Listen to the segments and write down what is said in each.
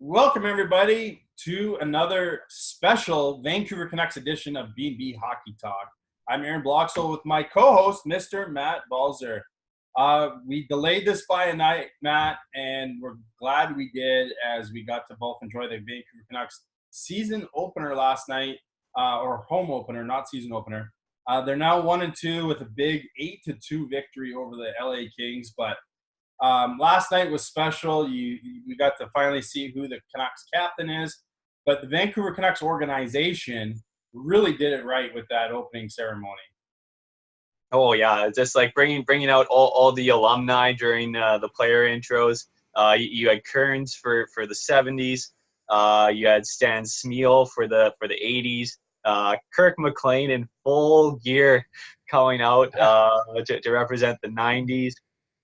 Welcome, everybody, to another special Vancouver Canucks edition of B&B Hockey Talk. I'm Aaron Bloxel with my co-host, Mr. Matt Balzer. We delayed this by a night, Matt, and we're glad we did as we got to both enjoy the Vancouver Canucks season opener last night, or home opener, not season opener. They're now 1-2 with a big 8-2 victory over the LA Kings, but last night was special. We got to finally see who the Canucks captain is, but the Vancouver Canucks organization really did it right with that opening ceremony. Oh yeah, it's just like bringing out all the alumni during the player intros. You had Kearns for the 70s. You had Stan Smeal for the 80s. Kirk McLean in full gear coming out to represent the 90s.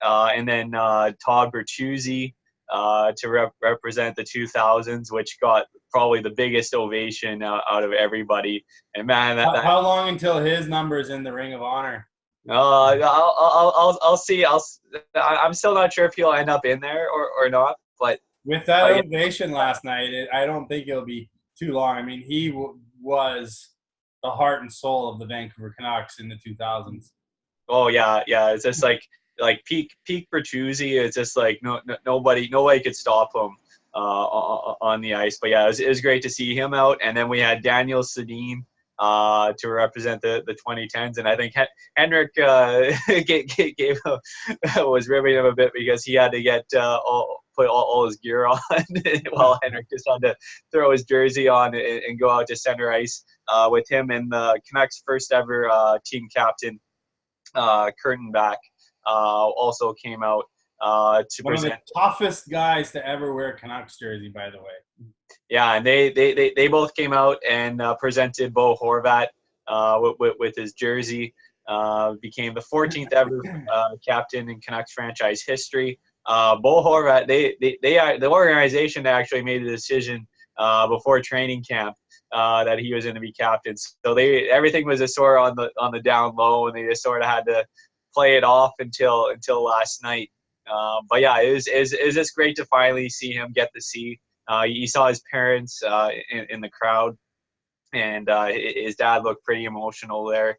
And then Todd Bertuzzi to represent the 2000s, which got probably the biggest ovation out of everybody. And man, How long until his number is in the Ring of Honor? I'll see. I'm still not sure if he'll end up in there or not. But with that ovation last night, I don't think it'll be too long. I mean, he was the heart and soul of the Vancouver Canucks in the 2000s. Oh yeah. It's just like peak Bertuzzi. It's just like nobody could stop him on the ice. But yeah, it was great to see him out. And then we had Daniel Sedin to represent the 2010s, and I think Henrik was ribbing him a bit because he had to put all his gear on while Henrik just had to throw his jersey on and go out to center ice with him and the Canucks' first ever team captain, Kurtenbach, also came out to one present. Of the toughest guys to ever wear a Canucks jersey, by the way. Yeah, and they both came out and presented Bo Horvat with his jersey. Became the 14th ever captain in Canucks franchise history. Bo Horvat, the organization actually made a decision before training camp that he was going to be captain. So everything was a sort of on the down low, and they just sort of had to play it off until last night. But yeah, it was just great to finally see him get to see. You saw his parents in the crowd, and his dad looked pretty emotional there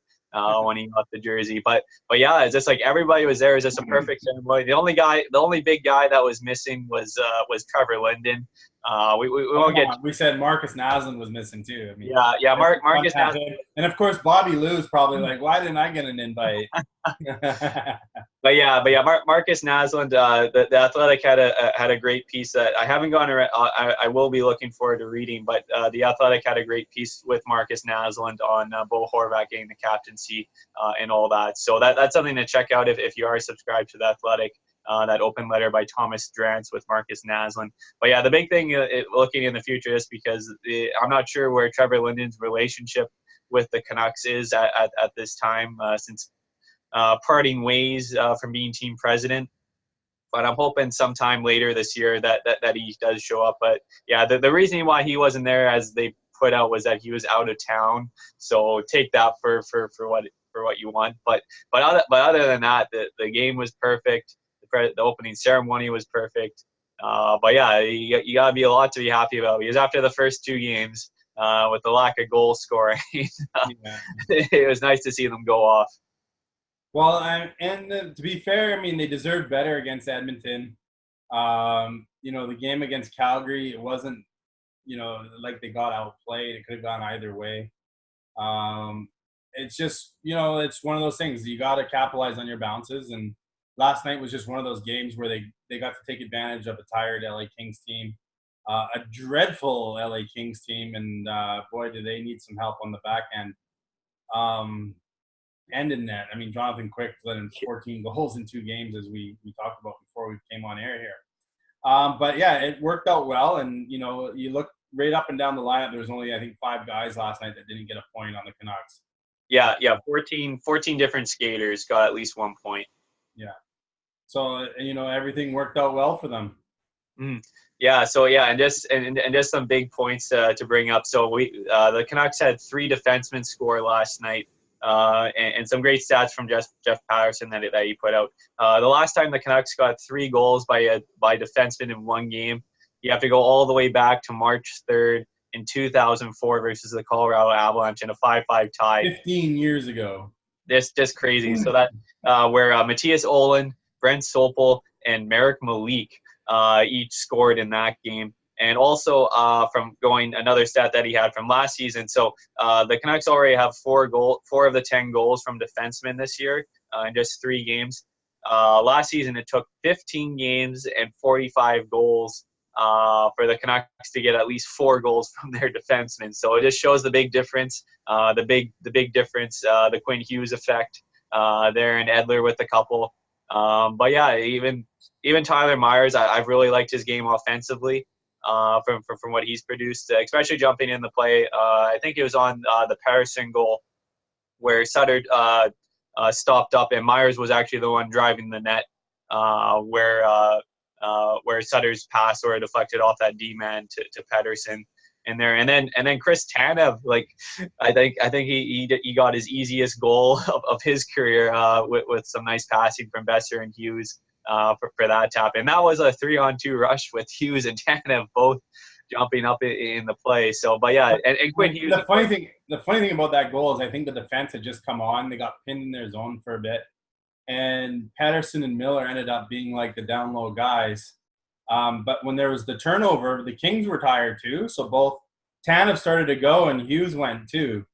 when he got the jersey. But yeah, it's just like everybody was there. It was just a perfect ceremony. The only big guy that was missing was Trevor Linden. We won't get. We said Marcus Naslund was missing too. I mean, yeah, Marcus Naslund. And of course, Bobby Lou's probably like, why didn't I get an invite? But yeah, Marcus Naslund, the Athletic had a great piece that I haven't gone around. I will be looking forward to reading, but the Athletic had a great piece with Marcus Naslund on Bo Horvat getting the captaincy and all that. So that's something to check out if you are subscribed to the Athletic. That open letter by Thomas Drance with Marcus Naslund. But yeah, the big thing looking in the future is because I'm not sure where Trevor Linden's relationship with the Canucks is at this time since parting ways from being team president. But I'm hoping sometime later this year that he does show up. But yeah, the reason why he wasn't there, as they put out, was that he was out of town. So take that for what you want. But other than that, the game was perfect. The opening ceremony was perfect. But yeah, you got to be a lot to be happy about, because after the first two games, with the lack of goal scoring, it was nice to see them go off. Well, to be fair, I mean, they deserved better against Edmonton. The game against Calgary, it wasn't, like they got outplayed. It could have gone either way. It's just, it's one of those things. You got to capitalize on your bounces, and last night was just one of those games where they got to take advantage of a tired LA Kings team, a dreadful LA Kings team, and boy, do they need some help on the back end. And in net, I mean, Jonathan Quick let in 14 goals in 2 games, as we talked about before we came on air here. But yeah, it worked out well, and you look right up and down the lineup. There was only, I think, 5 guys last night that didn't get a point on the Canucks. Yeah, 14 different skaters got at least 1 point. Yeah. So, everything worked out well for them. Yeah. So yeah, and just some big points to bring up. So the Canucks had 3 defensemen score last night, and some great stats from Jeff Patterson that he put out. The last time the Canucks got 3 goals by defensemen in one game, You have to go all the way back to March 3rd in 2004 versus the Colorado Avalanche in a 5-5 tie. 15 years ago. This just crazy. So that where Matthias Olin, Brent Sopel, and Marek Malik each scored in that game. And also from going another stat that he had from last season. So the Canucks already have 4 of the 10 goals from defensemen this year in just 3 games. Last season, it took 15 games and 45 goals for the Canucks to get at least 4 goals from their defensemen. So it just shows the big difference, the big difference, the Quinn Hughes effect there, and Edler with a couple. But yeah, even Tyler Myers, I've really liked his game offensively from what he's produced, especially jumping in the play. I think it was on the Patterson goal where Sutter stopped up, and Myers was actually the one driving the net, where Sutter's pass sort of deflected off that D-man to Pedersen in there, and then Chris Tanev, like I think he got his easiest goal of his career with some nice passing from Besser and Hughes for that tap, and that was a 3-on-2 rush with Hughes and Tanev both jumping up in the play. So, but yeah, and Quinn Hughes. The funny thing about that goal is I think the defense had just come on. They got pinned in their zone for a bit, and Patterson and Miller ended up being like the down low guys. But when there was the turnover, the Kings were tired too. So both Tanev started to go and Hughes went too.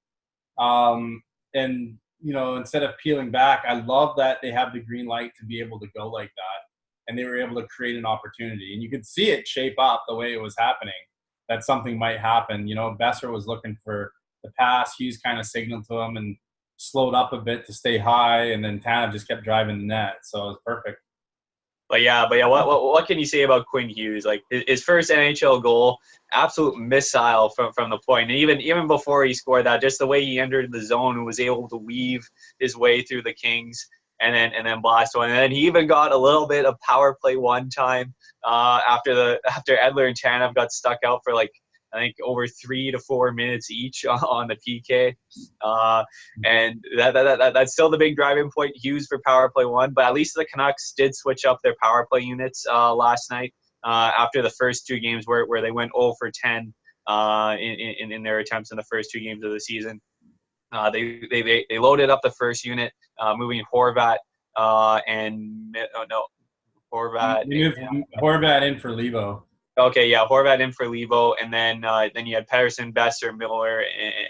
And instead of peeling back, I love that they have the green light to be able to go like that. And they were able to create an opportunity. And you could see it shape up the way it was happening, that something might happen. Besser was looking for the pass. Hughes kind of signaled to him and slowed up a bit to stay high. And then Tanev just kept driving the net. So it was perfect. But yeah, what can you say about Quinn Hughes? Like his first NHL goal, absolute missile from the point. And even before he scored that, just the way he entered the zone and was able to weave his way through the Kings and then blast one. And then he even got a little bit of power play one time after Edler and Tanev got stuck out for like I think over 3 to 4 minutes each on the PK, and that's still the big driving point. Hughes for power play one, but at least the Canucks did switch up their power play units last night after the first 2 games where they went 0 for 10 in their attempts in the first 2 games of the season. They loaded up the first unit, moving Horvat and Horvat. They moved Horvat in for Levo. Okay, yeah, Horvat in for Levo, and then you had Pedersen, Besser, Miller,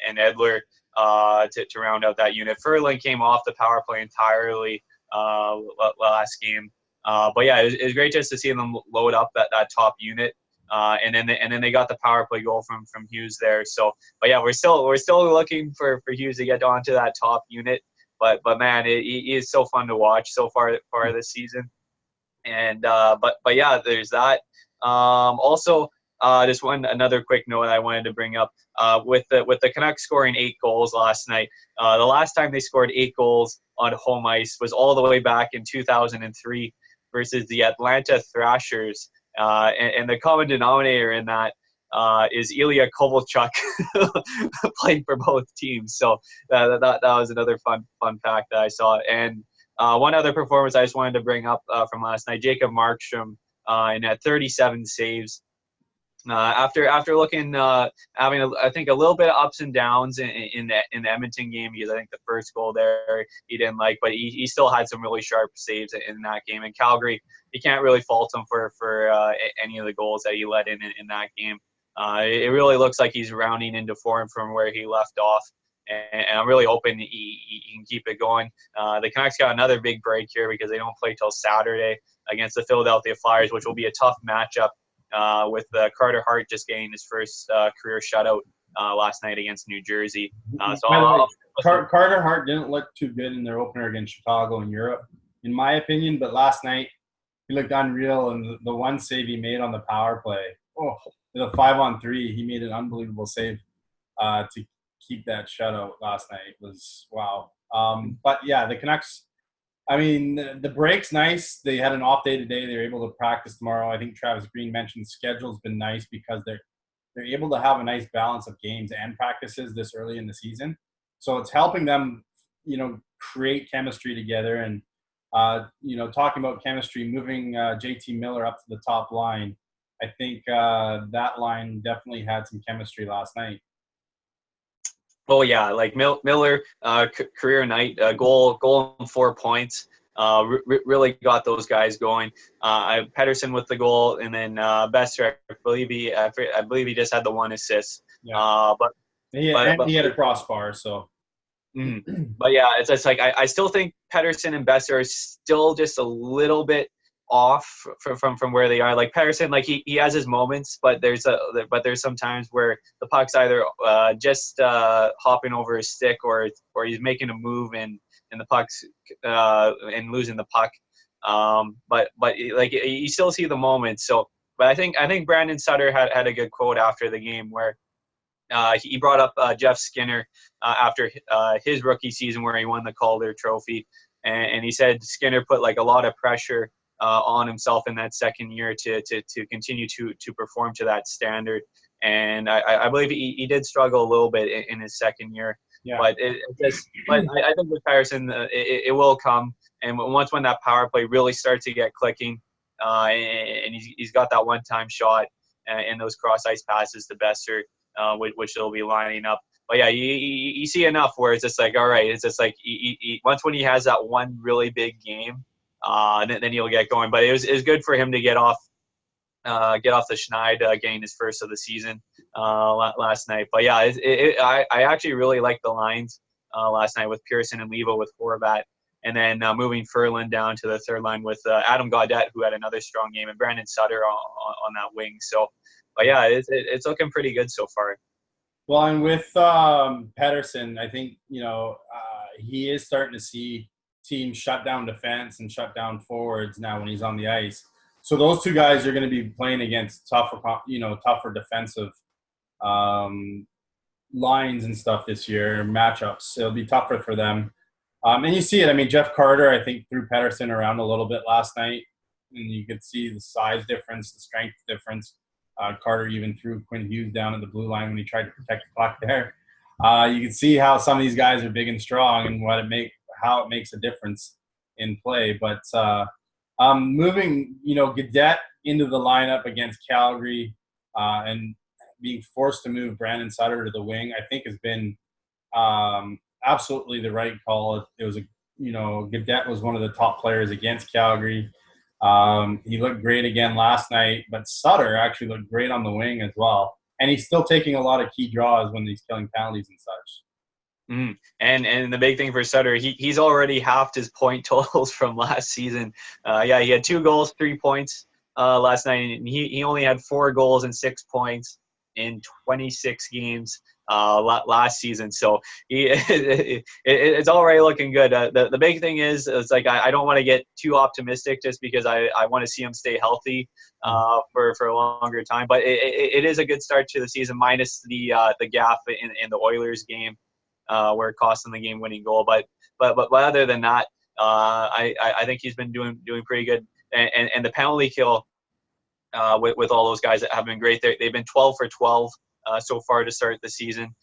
and Edler to round out that unit. Ferland came off the power play entirely last game, but yeah, it was great just to see them load up that top unit, and then they got the power play goal from Hughes there. So, but yeah, we're still looking for Hughes to get onto that top unit, but man, he is so fun to watch so far this season, and but yeah, there's that. Also, just another quick note I wanted to bring up with the Canucks scoring 8 goals last night. The last time they scored 8 goals on home ice was all the way back in 2003 versus the Atlanta Thrashers, and the common denominator in that is Ilya Kovalchuk playing for both teams. So that was another fun fact that I saw. And one other performance I just wanted to bring up from last night, Jacob Markstrom. And at 37 saves. After looking, having I think a little bit of ups and downs in the Edmonton game, because I think the first goal there he didn't like, but he still had some really sharp saves in that game. And Calgary, you can't really fault him for any of the goals that he let in that game. It really looks like he's rounding into form from where he left off. And I'm really hoping he can keep it going. The Canucks got another big break here because they don't play till Saturday against the Philadelphia Flyers, which will be a tough matchup with Carter Hart just getting his first career shutout last night against New Jersey. Carter Hart didn't look too good in their opener against Chicago in Europe, in my opinion, but last night he looked unreal, and the one save he made on the power play, the 5-on-3, he made an unbelievable save to keep that shutout last night. Was wow. But yeah, the Canucks, I mean, the break's nice. They had an off day today. They're able to practice tomorrow. I think Travis Green mentioned the schedule's been nice because they're able to have a nice balance of games and practices this early in the season. So it's helping them, create chemistry together. And, talking about chemistry, moving JT Miller up to the top line, I think that line definitely had some chemistry last night. Oh yeah, like Miller, career night, goal and 4 points. Really got those guys going. Pedersen with the goal, and then Besser, I believe he just had the 1 assist. Yeah, But he but had a crossbar, so. But yeah, it's like I still think Pedersen and Besser are still just a little bit off from where they are. Like Pedersen, like he has his moments, but there's some times where the puck's either just hopping over his stick, or he's making a move and the puck's and losing the puck. But like you still see the moments. So, but I think Brandon Sutter had a good quote after the game where he brought up Jeff Skinner after his rookie season where he won the Calder Trophy, and he said Skinner put like a lot of pressure on himself in that second year to continue to perform to that standard. And I believe he did struggle a little bit in his second year, Yeah. but I think with Patterson, it will come. And once when that power play really starts to get clicking, and he's got that one-time shot and those cross ice passes to Besser, which they'll be lining up. But yeah, you see enough where it's just like, all right, it's just like once when he has that one really big game, then he'll get going. But it was good for him to get off the schneid, getting his first of the season last night. But yeah, I actually really liked the lines last night with Pearson and Levo with Horvat. And then moving Ferland down to the third line with Adam Gaudette, who had another strong game, and Brandon Sutter on that wing. So, but yeah, it's looking pretty good so far. Well, and with Pedersen, I think, he is starting to see teams shut down defense and shut down forwards now when he's on the ice. So those two guys are going to be playing against tougher defensive lines and stuff this year, matchups. It'll be tougher for them. And you see it. I mean, Jeff Carter, I think, threw Pedersen around a little bit last night, and you could see the size difference, the strength difference. Carter even threw Quinn Hughes down at the blue line when he tried to protect the puck there. You can see how some of these guys are big and strong and how it makes a difference in play. But moving, Gaudette into the lineup against Calgary and being forced to move Brandon Sutter to the wing, I think has been absolutely the right call. It was Gaudette was one of the top players against Calgary. He looked great again last night, but Sutter actually looked great on the wing as well. And he's still taking a lot of key draws when he's killing penalties and such. And the big thing for Sutter, he's already halved his point totals from last season. He had 2 goals, 3 points last night, and he only had 4 goals and 6 points in 26 games last season. So it's already looking good. The big thing is, it's like I don't want to get too optimistic just because I want to see him stay healthy for a longer time. But it is a good start to the season, minus the gaffe in the Oilers game where it cost him the game-winning goal. But other than that, I think he's been doing pretty good. And the penalty kill with all those guys that have been great. They've been 12 for 12 so far to start the season,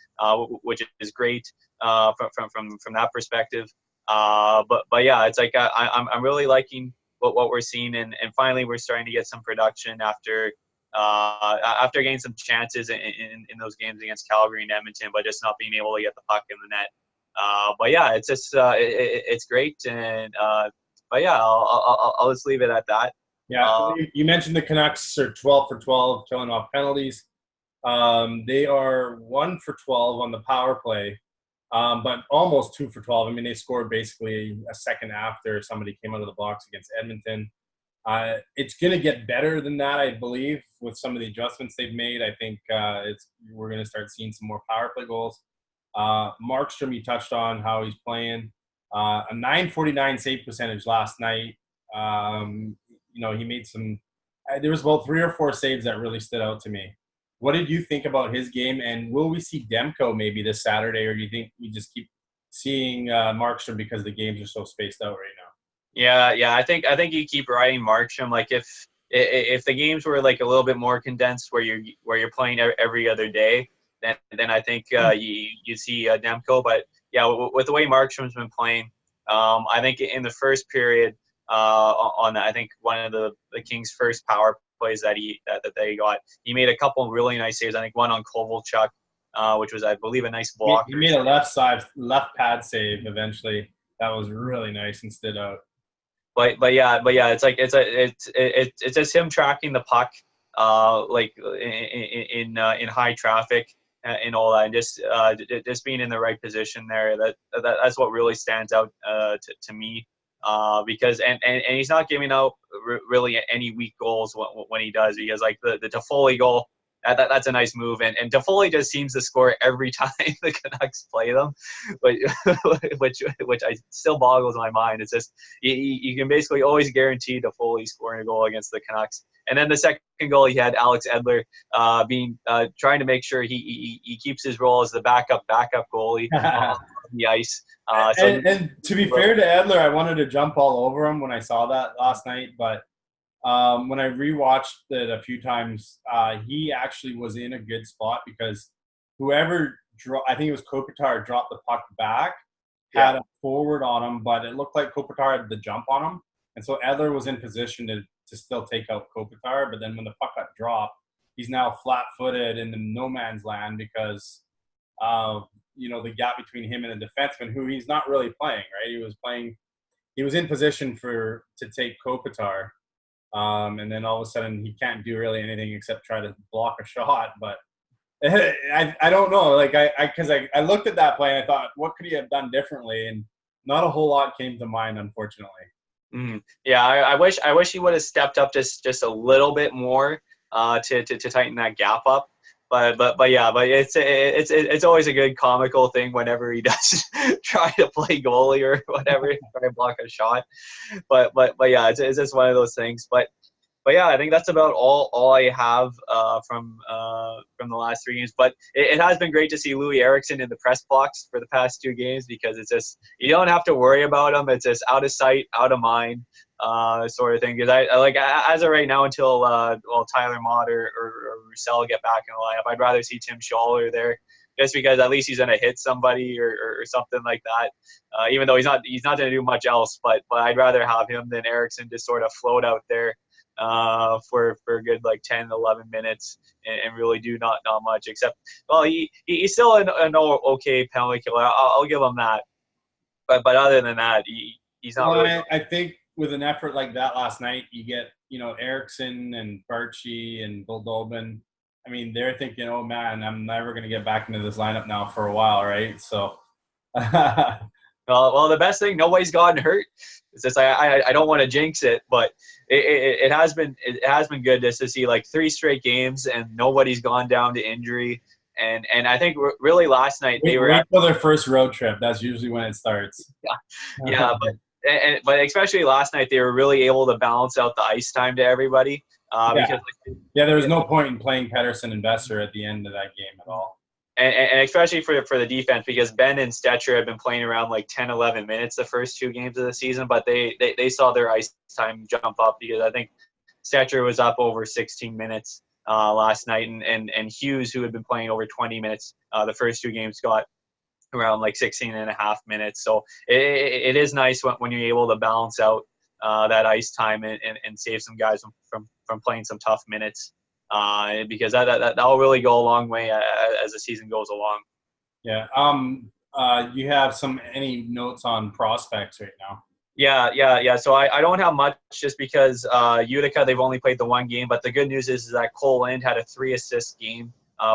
which is great from that perspective. But yeah, it's like I'm really liking what we're seeing, and finally we're starting to get some production after getting some chances in those games against Calgary and Edmonton, but just not being able to get the puck in the net. But yeah, it's just it's great, and but yeah, I'll just leave it at that. Yeah, you mentioned the Canucks are 12 for 12, killing off penalties. They are 1 for 12 on the power play, but almost 2 for 12. I mean, they scored basically a second after somebody came out of the box against Edmonton. It's going to get better than that, I believe, with some of the adjustments they've made. I think we're going to start seeing some more power play goals. Markstrom, you touched on how he's playing. A .949 save percentage last night. He made some – there was about 3 or 4 saves that really stood out to me. What did you think about his game, and will we see Demko maybe this Saturday, or do you think we just keep seeing Markstrom because the games are so spaced out right now? Yeah. I think you keep riding Markstrom. Like if the games were like a little bit more condensed, where you're playing every other day, then I think you see Demko. But yeah, with the way Markstrom's been playing, I think in the first period, on I think one of the Kings' first power plays that they got. He made a couple of really nice saves. I think one on Kovalchuk, which was, I believe, a nice block. He made a left pad save eventually. That was really nice and stood out. But yeah, it's like it's just him tracking the puck, like in high traffic and all that, and just being in the right position there. That's what really stands out to me. Because he's not giving out really any weak goals when he does, because like the Toffoli goal, that's a nice move, and Toffoli just seems to score every time the Canucks play them, but which I still boggles my mind. It's just you can basically always guarantee Toffoli scoring a goal against the Canucks. And then the second goal, he had Alex Edler trying to make sure he keeps his role as the backup goalie on the ice. And to be fair to Edler, I wanted to jump all over him when I saw that last night, but when I rewatched it a few times, he actually was in a good spot because whoever I think it was Kopitar, dropped the puck back, had a forward on him, but it looked like Kopitar had the jump on him, and so Edler was in position to still take out Kopitar. But then when the puck got dropped, he's now flat-footed in the no man's land because the gap between him and the defenseman, who he's not really playing, right? He was in position to take Kopitar. And then all of a sudden he can't do really anything except try to block a shot. But I don't know. Like because I looked at that play and I thought, what could he have done differently? And not a whole lot came to mind, unfortunately. Yeah, I wish he would have stepped up just a little bit more to tighten that gap up. But it's always a good comical thing whenever he does try to play goalie or whatever, try to block a shot. But yeah, it's just one of those things. But yeah, I think that's about all I have from the last 3 games. But it has been great to see Louis Eriksson in the press box for the past 2 games, because it's just, you don't have to worry about him. It's just out of sight, out of mind sort of thing. Because I like, as of right now, until Tyler Mott or Roussel get back in the lineup, I'd rather see Tim Schaller there, just because at least he's going to hit somebody or something like that. Even though he's not going to do much else, but I'd rather have him than Eriksson just sort of float out there for a good like 10, 11 minutes and really do not much, except, well, he's still an okay penalty killer. I'll give him that. But other than that, he's not really. I think with an effort like that last night, you get, Eriksson and Barchi and Goldobin. I mean, they're thinking, oh man, I'm never going to get back into this lineup now for a while, right? So. Well, the best thing, nobody's gotten hurt. It's just I don't want to jinx it, but it has been good just to see like 3 straight games and nobody's gone down to injury. And I think really last night they were for their first road trip. That's usually when it starts. Yeah, but especially last night they were really able to balance out the ice time to everybody. Because there was no point in playing Pettersson and Besser at the end of that game at all. And especially for the defense, because Ben and Stetcher have been playing around like 10, 11 minutes the first 2 games of the season, but they saw their ice time jump up, because I think Stetcher was up over 16 minutes last night, and Hughes, who had been playing over 20 minutes the first 2 games, got around like 16 and a half minutes. So it is nice when you're able to balance out that ice time and save some guys from playing some tough minutes. Because that'll really go a long way as the season goes along. Yeah. You have any notes on prospects right now? Yeah. So I don't have much, just because Utica, they've only played the 1 game. But the good news is that Cole Lind had a 3-assist game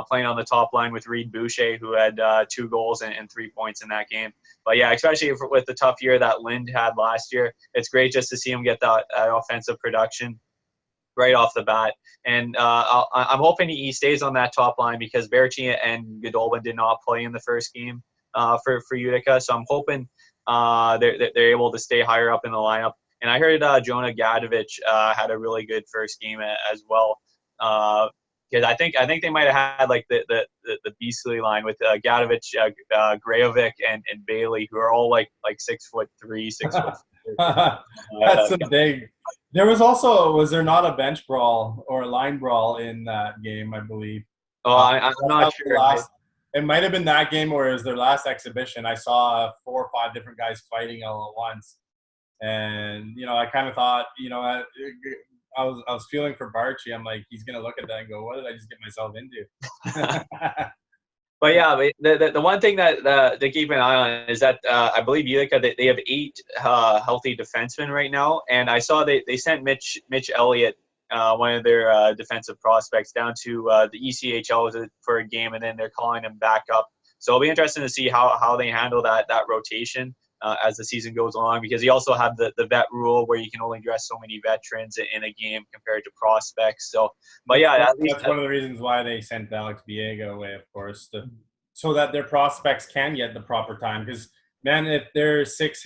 playing on the top line with Reed Boucher, who had 2 goals and 3 points in that game. But yeah, especially with the tough year that Lind had last year, it's great just to see him get that offensive production right off the bat. And I'm hoping he stays on that top line, because Berchi and Goldobin did not play in the first game for Utica. So I'm hoping they're able to stay higher up in the lineup. And I heard Jonah Gadovic had a really good first game as well. Because I think they might have had like the beastly line with Gadovic, Grajovic, and Bailey, who are all like 6'3", 6'4". That's some big. There was there not a bench brawl or a line brawl in that game, I believe? Oh, I'm not sure. It might have been that game, or it was their last exhibition. I saw 4 or 5 different guys fighting all at once. And, I kind of thought, I was feeling for Barchi. I'm like, he's gonna look at that and go, "What did I just get myself into?" But yeah, the one thing that to keep an eye on is that I believe Utica they have 8 healthy defensemen right now, and I saw they sent Mitch Elliott, one of their defensive prospects, down to the ECHL for a game, and then they're calling him back up. So it'll be interesting to see how they handle that rotation as the season goes along, because you also have the vet rule where you can only dress so many veterans in a game compared to prospects. So, but yeah, at least that's one of the reasons why they sent Alex Biega away, of course, so that their prospects can get the proper time. Because man, if there's 7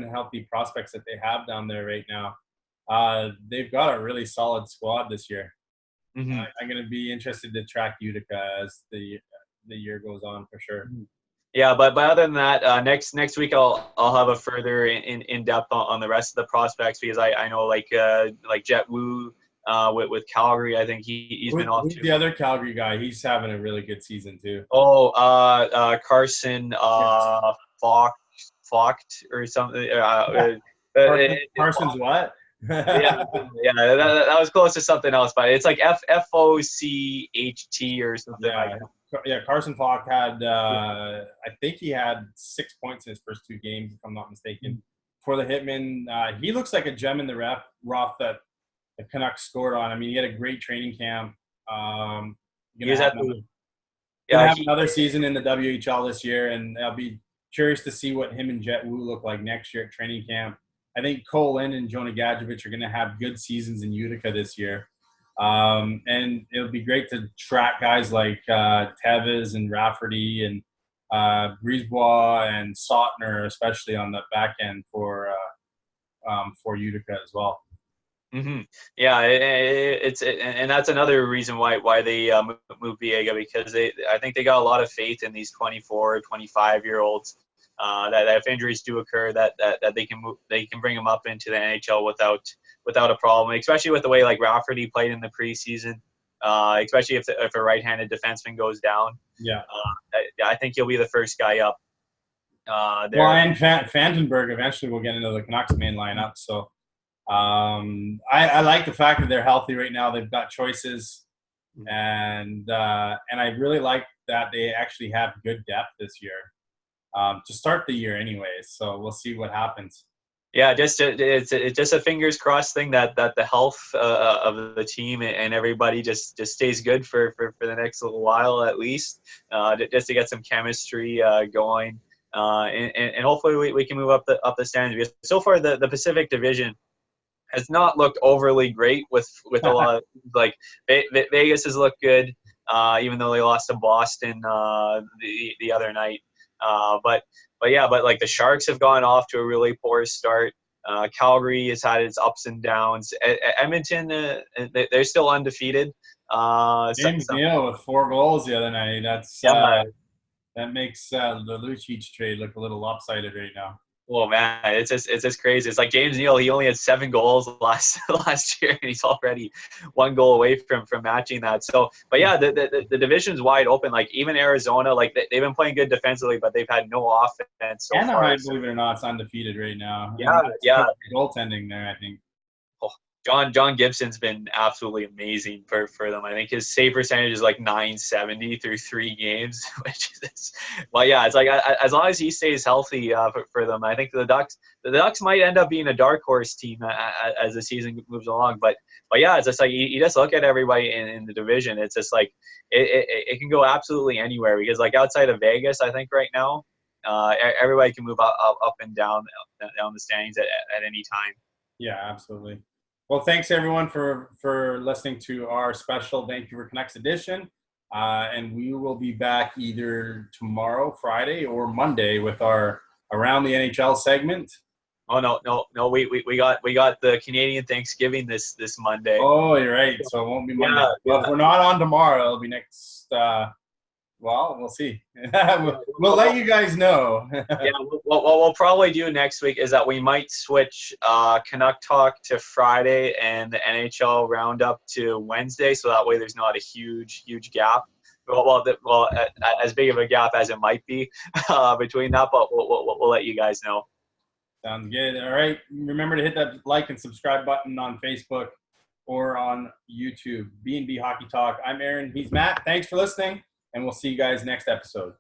healthy prospects that they have down there right now, they've got a really solid squad this year. Mm-hmm. I'm going to be interested to track Utica as the year goes on for sure. Yeah, but other than that, next week I'll have a further in depth on the rest of the prospects, because I know like Jet Wu with Calgary, I think he's been off Who's too. the other Calgary guy? He's having a really good season too. Oh, Carson Focht or something. Carson's what? yeah, that was close to something else, but it's like Focht or something like that. Yeah, Carson Falk had, I think he had 6 points in his first 2 games, if I'm not mistaken, for the Hitmen. He looks like a gem in the rough that the Canucks scored on. I mean, he had a great training camp. Gonna have another season in the WHL this year, and I'll be curious to see what him and Jet Wu look like next year at training camp. I think Cole Lynn and Jonah Gadjevich are going to have good seasons in Utica this year. And it'll be great to track guys like Tevez and Rafferty and Brisebois and Sautner, especially on the back end for Utica as well. Mm-hmm. Yeah, and that's another reason why they moved Viega, because I think they got a lot of faith in these 24, 25-year-olds. That if injuries do occur, that they can bring them up into the NHL without a problem, especially with the way like Rafferty played in the preseason, especially if a right-handed defenseman goes down. Yeah, I think he'll be the first guy up. Well, and Fantenberg eventually will get into the Canucks main lineup. So I like the fact that they're healthy right now. They've got choices, and I really like that they actually have good depth this year. To start the year anyways, so we'll see what happens. Yeah, it's just a fingers crossed thing that the health of the team and everybody just stays good for the next little while at least, just to get some chemistry going, and hopefully we can move up the standings. Because so far the Pacific Division has not looked overly great with a lot of, like Vegas has looked good, even though they lost to Boston the other night. But like the Sharks have gone off to a really poor start. Calgary has had its ups and downs. Edmonton, they're still undefeated. James Neal with 4 goals the other night. That makes the Lucic trade look a little lopsided right now. Oh man, it's just crazy. It's like James Neal, he only had 7 goals last year, and he's already 1 goal away from matching that. So, but yeah, the division's wide open. Like even Arizona, like they've been playing good defensively, but they've had no offense so far. Anaheim, believe it or not, is undefeated right now. Yeah. Goaltending there, I think. John Gibson's been absolutely amazing for them. I think his save percentage is like .970 through 3 games, which is, well, yeah, it's like as long as he stays healthy for them, I think the Ducks might end up being a dark horse team as the season moves along. But yeah, it's just like you just look at everybody in the division. It's just like it can go absolutely anywhere, because like outside of Vegas, I think right now everybody can move up and down the standings at any time. Yeah, absolutely. Well, thanks everyone for listening to our special Vancouver Canucks edition. And we will be back either tomorrow, Friday, or Monday with our Around the NHL segment. Oh no! We got the Canadian Thanksgiving this Monday. Oh, you're right. So it won't be Monday. Well, if we're not on tomorrow, it'll be next. Well, we'll see. we'll let you guys know. Yeah, what we'll probably do next week is that we might switch Canuck Talk to Friday and the NHL Roundup to Wednesday, so that way there's not a huge gap. Well, as big of a gap as it might be between that, but we'll let you guys know. Sounds good. All right. Remember to hit that like and subscribe button on Facebook or on YouTube. B&B Hockey Talk. I'm Aaron. He's Matt. Thanks for listening, and we'll see you guys next episode.